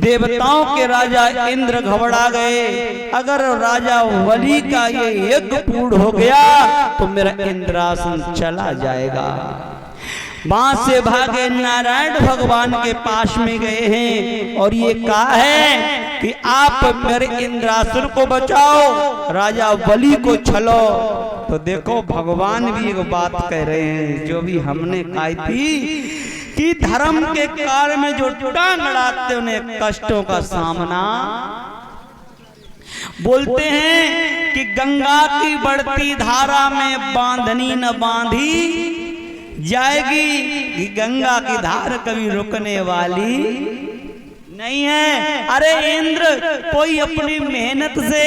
देवताओं के राजा इंद्र घबरा गए, अगर राजा बलि का ये यज्ञ पूर्ण हो गया तो मेरा इंद्रासन चला जाएगा। वहां से भागे नारायण भगवान के पास में गए हैं और ये कहा है कि आप मेरे इंद्रासन को बचाओ, राजा बलि को छलो। तो देखो भगवान भी एक बात कह रहे हैं जो भी हमने कही थी कि धर्म के कार्य में जो टांग अड़ाते उन्हें कष्टों का सामना। बोलते हैं कि गंगा की बढ़ती धारा में बांधनी न बांधी जाएगी, कि गंगा की धार कभी रुकने वाली नहीं है। अरे इंद्र कोई अपनी मेहनत से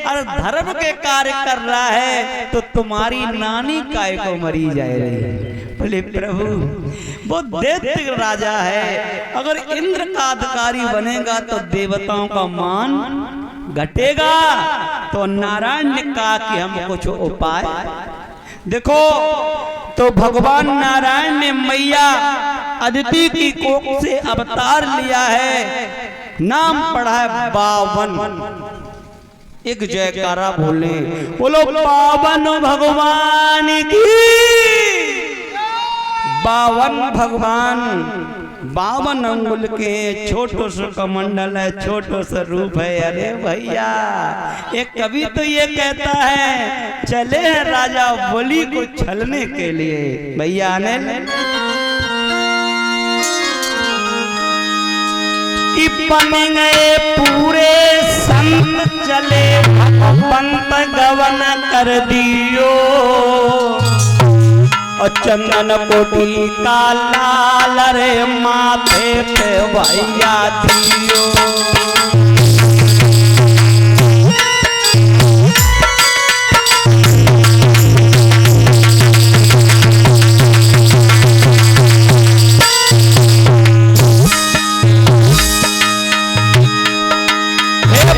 और धर्म के कार्य कर रहा है तो तुम्हारी नानी काय को मरी जा रही है। बोले प्रभु वो दैत्य राजा है, अगर इंद्र का अधिकारी बनेगा तो देवताओं का मान घटेगा। तो नारायण ने कहा कि हम कुछ उपाय देखो। तो भगवान नारायण ने मैया अदिति की कोख से अवतार लिया है, नाम पड़ा है बावन। एक जयकारा बोले, बोलो बावन भगवान की। बावन भगवान 52 अंगुल के छोटो सा कमंडल है, छोटो सा रूप है। अरे भैया एक कवि तो ये कहता है चले राजा बलि को छलने के लिए। भैया ने बन गए पूरे संत, चले पंत गवन कर दियो और चंदन कोटी का लाल रे माथे पे भैया दियो।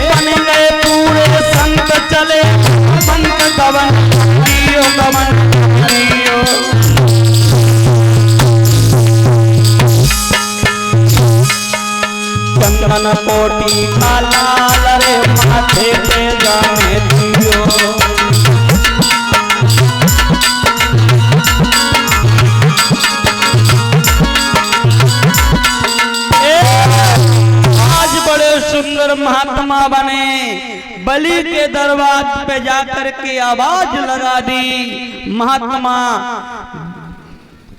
बन गए पूरे संत, चले पंत गवन दियो गवन दियो। चंदन कोटि का लाल रे माथे पे जाने दियो। आज बड़े सुंदर महात्मा बने, बलि के दरबार पे जाकर के आवाज लगा दी। महात्मा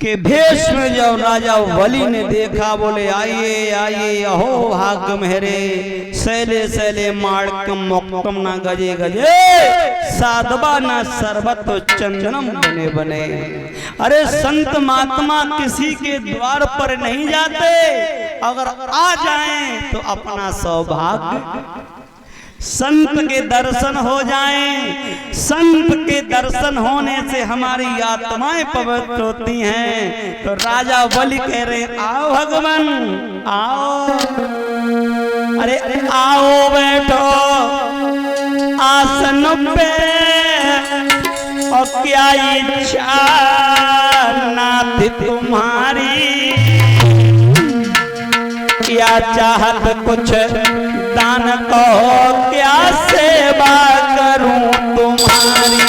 के भेष में जब राजा बलि ने देखा, बोले आइए आइए अहो भाग्य मेरे, सैले सैले माड़कम मोक्तम ना गजे गजे, साधवा ना सर्वत चंदनम बने बने। अरे संत महात्मा किसी के द्वार पर नहीं जाते, अगर आ जाएं तो अपना सौभाग्य, संत के दर्शन हो जाएं। संत के दर्शन होने से हमारी आत्माएं पवित्र होती हैं। तो राजा बलि कह रहे आओ भगवान आओ, अरे आओ बैठो आसन पे, और क्या इच्छा नाथ तुम्हारी, क्या चाहत कुछ दान को, क्या सेवा करूं तुम्हारी।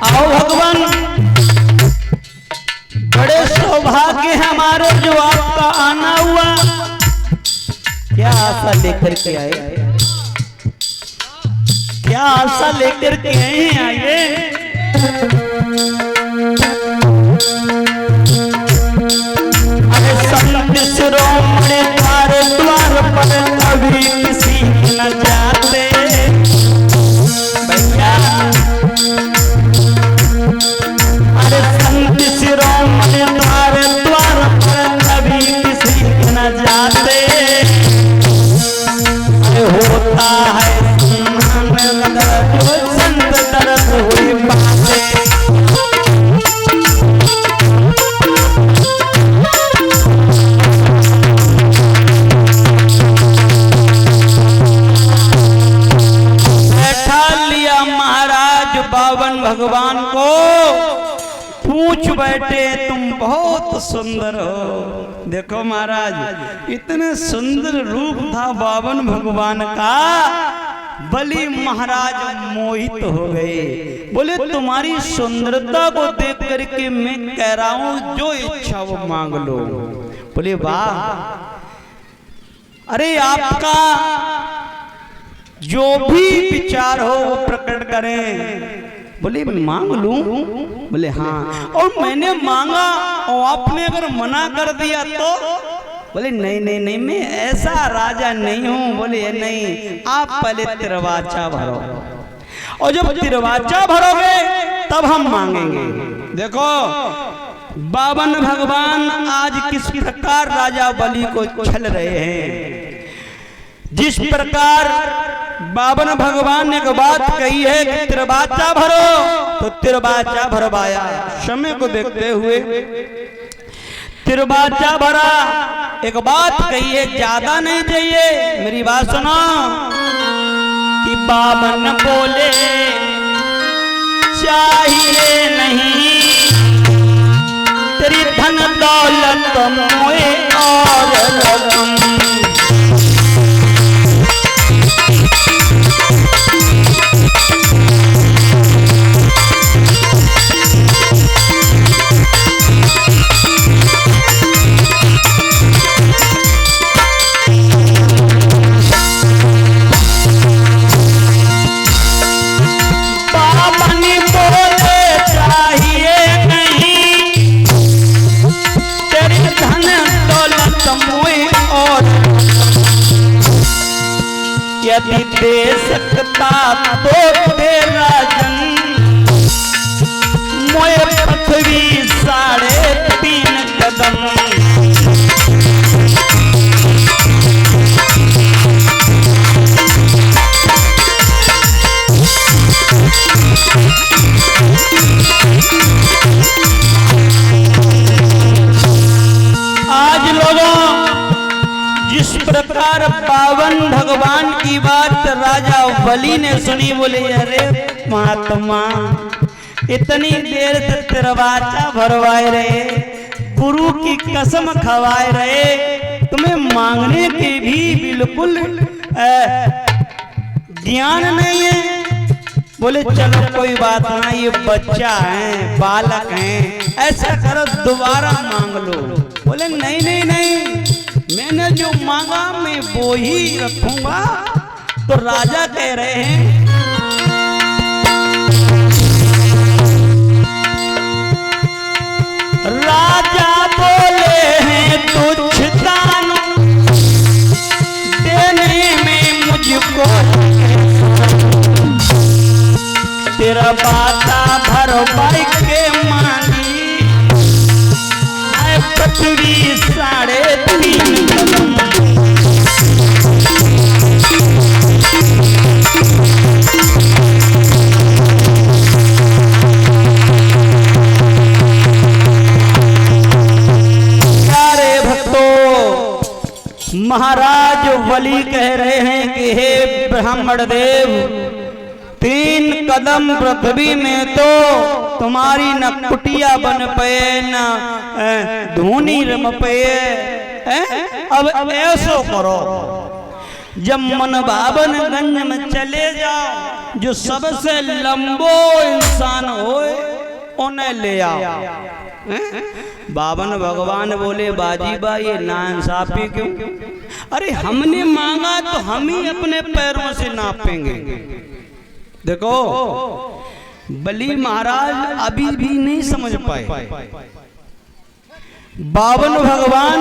आओ भगवान, बड़े सौभाग्य हमारे जो आपका आना हुआ। क्या आशा लेकर के आए, क्या आशा लेकर के आए। अरे संत शिरोमणि द्वार द्वार पर कभी किसी न जाते भैया। अरे संत शिरोमणि द्वार द्वार पर कभी किसी न जाते। होता है जो संत दर्द हुई बातें। बैठे तुम बहुत सुंदर हो। देखो महाराज इतने सुंदर रूप था बावन भगवान का, बलि महाराज मोहित हो गए। बोले तुम्हारी सुंदरता को देख करके मैं कह रहा हूं जो इच्छा वो मांग लो। बोले वाह, अरे आपका जो भी विचार हो वो प्रकट करें। बोले मांग लूं? बोले हाँ। और मैंने मांगा और आपने अगर मना कर दिया तो? बोले नहीं नहीं नहीं, मैं ऐसा राजा नहीं हूं। बोले नहीं, आप पहले तिरवाचा भरो, और जब तिरवाचा भरोगे तब हम मांगेंगे। देखो बावन भगवान आज किस प्रकार राजा बलि को छल रहे हैं। जिस प्रकार बावन भगवान ने एक बात कही है कि तिरवाचा भरो, तो तिरवाचा भरवाया। समय को देखते हुए तिरवाचा भरा। एक बात कही है, ज्यादा नहीं चाहिए, मेरी बात सुनो। कि बावन बोले चाहिए नहीं तेरी धन दौलत मोए और रकम। यदि दे सकता तो दे राजन मोए पृथ्वी 3.5 कदम। आज लोगों जिस प्रकार बावन भगवान की बात राजा बलि ने सुनी, बोले अरे महात्मा इतनी देर तक तिरवाचा भरवाए रहे, गुरु की कसम खवाए रहे, तुम्हें मांगने के भी बिल्कुल ज्ञान नहीं है। बोले चलो कोई बात ना, ये बच्चा है, बालक है, ऐसा करो दोबारा मांग लो। बोले नहीं नहीं नहीं, मैंने जो मांगा मैं वो ही रखूंगा। तो राजा कह रहे हैं राजा बोले हैं तुझ दान देने में मुझको तेरा बाता भरवाई के मांगी पृथ्वी 3.5 कदम। प्यारे भक्तों, महाराज बलि कह रहे हैं कि हे ब्राह्मण देव, 3 कदम पृथ्वी में तो तुम्हारी न कुटिया बन पे न धूनी रम पे। अब ऐसो करो, जब मन बावन गंज में चले जाओ, जो सबसे लंबो इंसान होए उन्हें ले आओ। बावन भगवान बोले बाजी बा ये नाइंसाफी क्यों? अरे हमने मांगा तो हम ही अपने पैरों से नापेंगे। देखो बलि महाराज अभी भी नहीं समझ पाए। बावन भगवान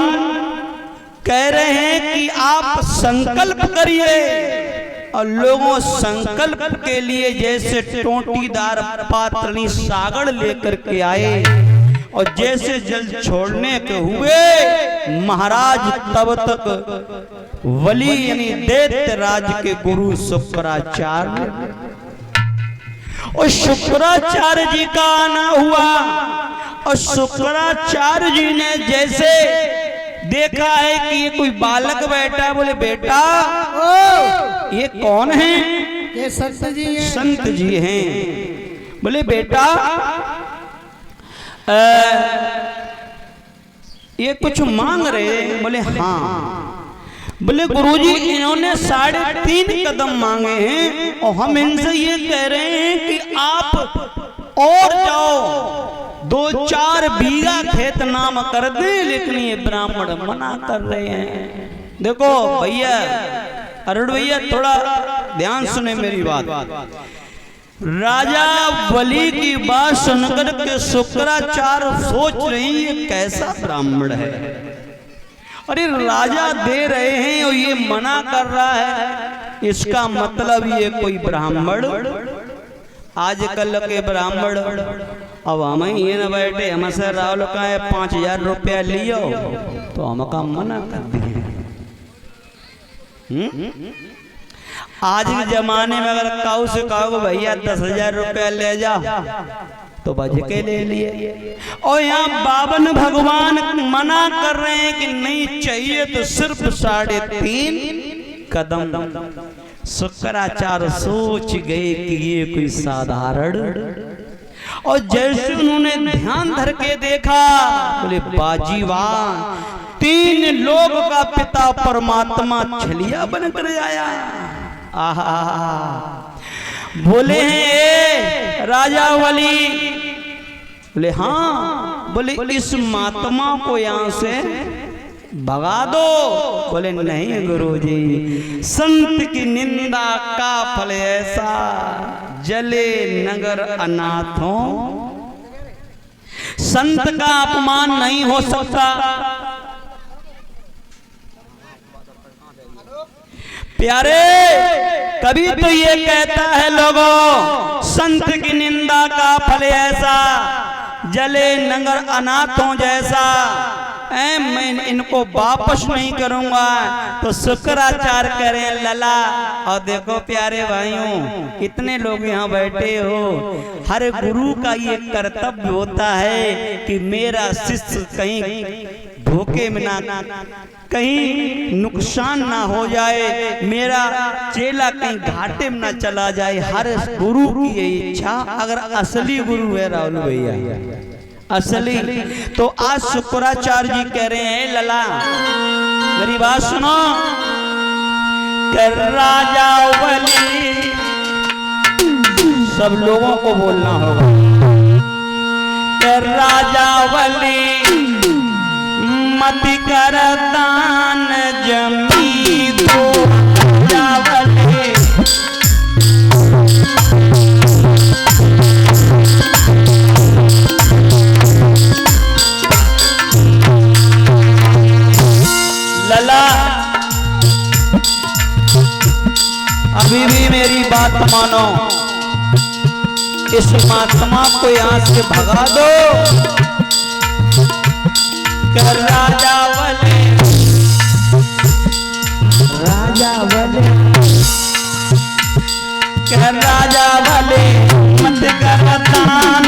कह रहे हैं कि आप संकल्प करिए, और लोगों संकल्प के लिए जैसे टोटीदार पात्रनी सागर लेकर के आए, और जैसे जल छोड़ने के हुए महाराज तब तक बलि यानी दैत्य राज के गुरु शुक्राचार्य, और शुक्राचार्य जी का आना हुआ, और शुक्राचार्य जी ने जैसे देखा है कि ये कोई बालक बैठा है, बोले बेटा ये कौन है? ये संत जी हैं। संत जी हैं। बोले बेटा ये कुछ मांग रहे? बोले हाँ। बोले गुरुजी इन्होंने 3.5 कदम मांगे हैं और हम इनसे ये कह रहे हैं कि आप और जाओ 2-4 बीघा खेत नाम कर दे, लेकिन ये ब्राह्मण मना कर रहे हैं। देखो भैया, अरुण भैया थोड़ा ध्यान सुने मेरी बात। राजा बलि की बात सुनकर के शुक्राचार्य सोच रही है कैसा ब्राह्मण है। अरे राजा दे रहे हैं और ये मना कर रहा है, इसका मतलब ये कोई ब्राह्मण। आजकल के ब्राह्मण अब हम ये न बैठे हमसे राहुल का है 5000 रुपया लियो तो हमका मना कर दिए। आज के जमाने में अगर काऊ से कहो भैया 10,000 रुपया ले जा तो बज के ले लिए। और यहाँ बावन भगवान मना कर रहे हैं कि नहीं चाहिए तो सिर्फ 3.5 कदम। शुक्राचार्य सोच गए कि ये कोई साधारण, और जैसे उन्होंने ध्यान धर के देखा बोले बाजी वाह, 3 लोग का पिता परमात्मा छलिया बनकर आया। आहा, बोले हैं राजा बलि? बोले हाँ। बोले इस महात्मा को यहाँ से भगा दो। बोले नहीं गुरुजी, संत की निंदा का फल ऐसा, जले नगर अनाथों। संत का अपमान नहीं हो सकता। प्यारे, कभी तो ये कहता है लोगों, संत की निंदा का फल ऐसा, जले नगर अनाथों जैसा। मैं इनको वापस नहीं करूंगा। तो शुक्राचार्य करें लला। और देखो प्यारे भाइयों, इतने लोग यहाँ बैठे हो, हर गुरु का ये कर्तव्य होता है कि मेरा शिष्य कहीं धोखे में ना, कहीं नुकसान ना हो जाए, मेरा चेला कहीं घाटे में ना चला जाए। हर गुरु की ये इच्छा, अगर असली गुरु है राहुल भैया असली, तो आज शुक्राचार्य जी कह रहे हैं लला मेरी बात सुनो। कर राजा बलि, सब लोगों को बोलना होगा। कर राजा बलि मत कर दान जमी दो जावले। लला अभी भी मेरी बात मानो, इस महात्मा को यहाँ से भगा दो। कर राजा बलि, राजा बलि, कर राजा बलि मत कर दान।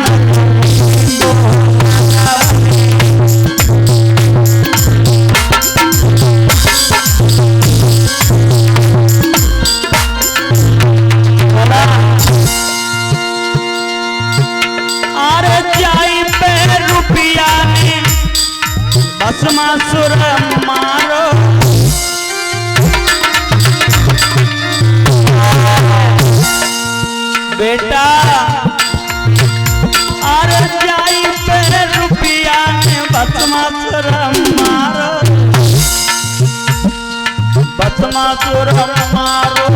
भस्मासुर मारो, बेटा अरे जाई पे रुपया में भस्मासुर मारो, भस्मासुर मारो।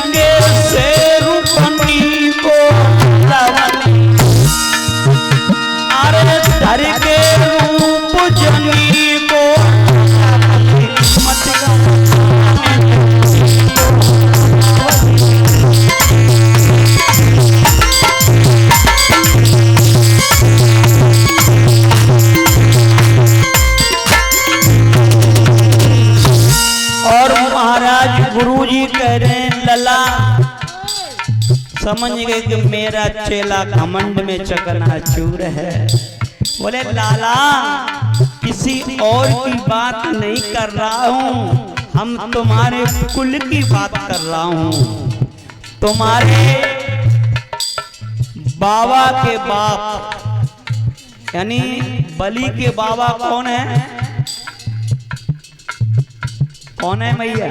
के से रूपनी को अरे धर के रूप जनी को और महाराज गुरुजी कह रहे हैं लला समझ गए कि मेरा चेला घमंड में चकनाचूर है। बोले लाला किसी और की बात नहीं कर रहा हूँ, हम तुम्हारे कुल की बात कर रहा हूँ। तुम्हारे बाबा के बाप यानी बलि के बाबा कौन है? कौन है भैया?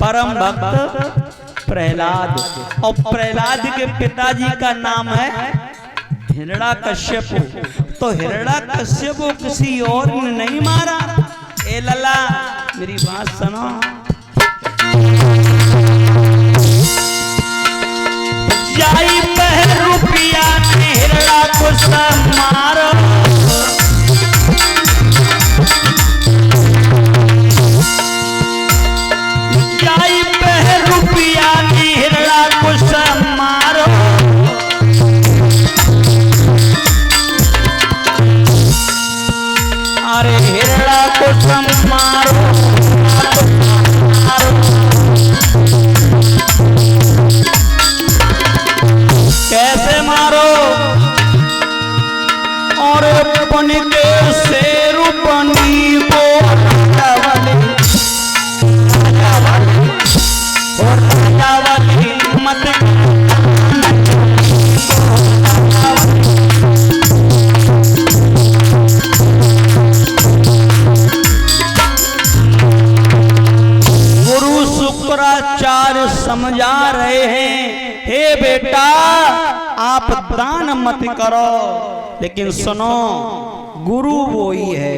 परम भक्त प्रहलाद। और प्रहलाद के पिताजी का नाम है हिरण्यकश्यप। तो हिरण्यकश्यप को किसी और ने नहीं मारा। ए लला मेरी बात सुनो। जाई पहर रुपया ने हिरण्यकश्यप मारो। जाई पहर रुपया ने हिरण्यकश्यप मारो। अरे हिरण्यकश्यप मारो, मारो। कैसे मारो? और बन के शेर बनी वो राजा वाली मत शुक्राचार्य समझा रहे हैं, हे बेटा आप दान मत करो, लेकिन सुनो गुरु वो ही है